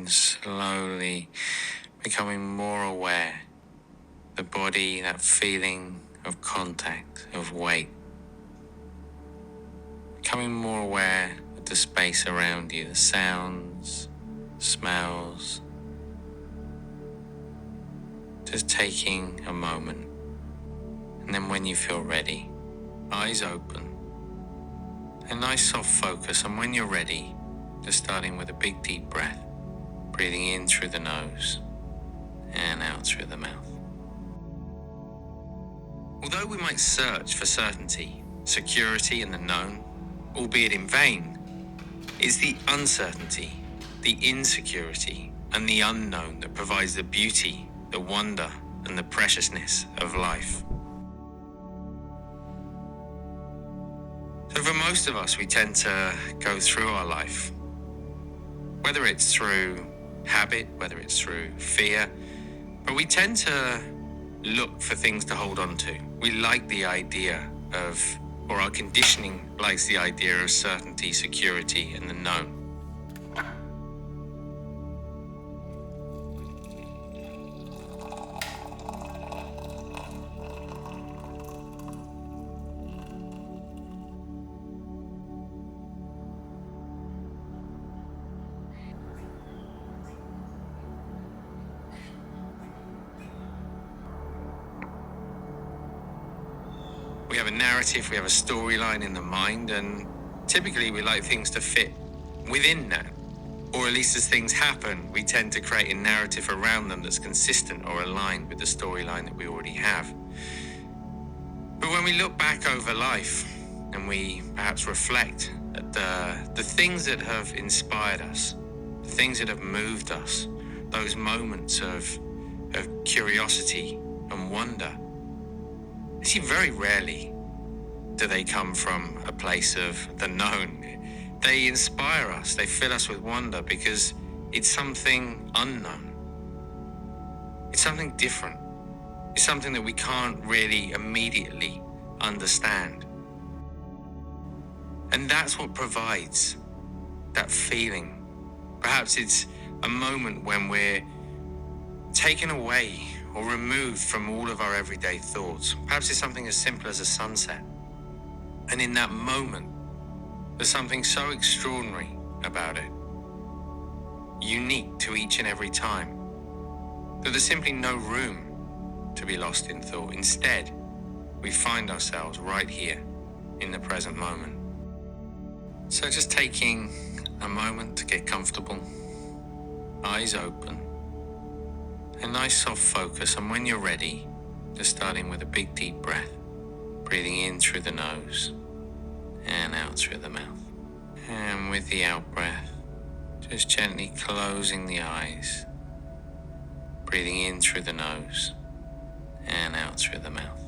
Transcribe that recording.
mind slowly becoming more aware. The body, that feeling of contact, of weight. Becoming more aware of the space around you, the sounds, smells. Just taking a moment. And then when you feel ready, eyes open. A nice soft focus, and when you're ready, just starting with a big deep breath, breathing in through the nose and out through the mouth. Although we might search for certainty, security and the known, albeit in vain, it's the uncertainty, the insecurity and the unknown that provides the beauty, the wonder and the preciousness of life. So for most of us, we tend to go through our life, whether it's through habit, whether it's through fear, but we tend to look for things to hold on to. We like the idea of, or our conditioning likes the idea of certainty, security, and the known. We have a narrative, we have a storyline in the mind, and typically we like things to fit within that. Or at least as things happen, we tend to create a narrative around them that's consistent or aligned with the storyline that we already have. But when we look back over life and we perhaps reflect at the things that have inspired us, the things that have moved us, those moments of curiosity and wonder, see, very rarely do they come from a place of the known. They inspire us, they fill us with wonder because it's something unknown. It's something different. It's something that we can't really immediately understand. And that's what provides that feeling. Perhaps it's a moment when we're taken away or removed from all of our everyday thoughts. Perhaps it's something as simple as a sunset. And in that moment, there's something so extraordinary about it, unique to each and every time, that there's simply no room to be lost in thought. Instead, we find ourselves right here in the present moment. So just taking a moment to get comfortable, eyes open, a nice soft focus, and when you're ready, just starting with a big deep breath, breathing in through the nose and out through the mouth. And with the out breath, just gently closing the eyes, breathing in through the nose and out through the mouth.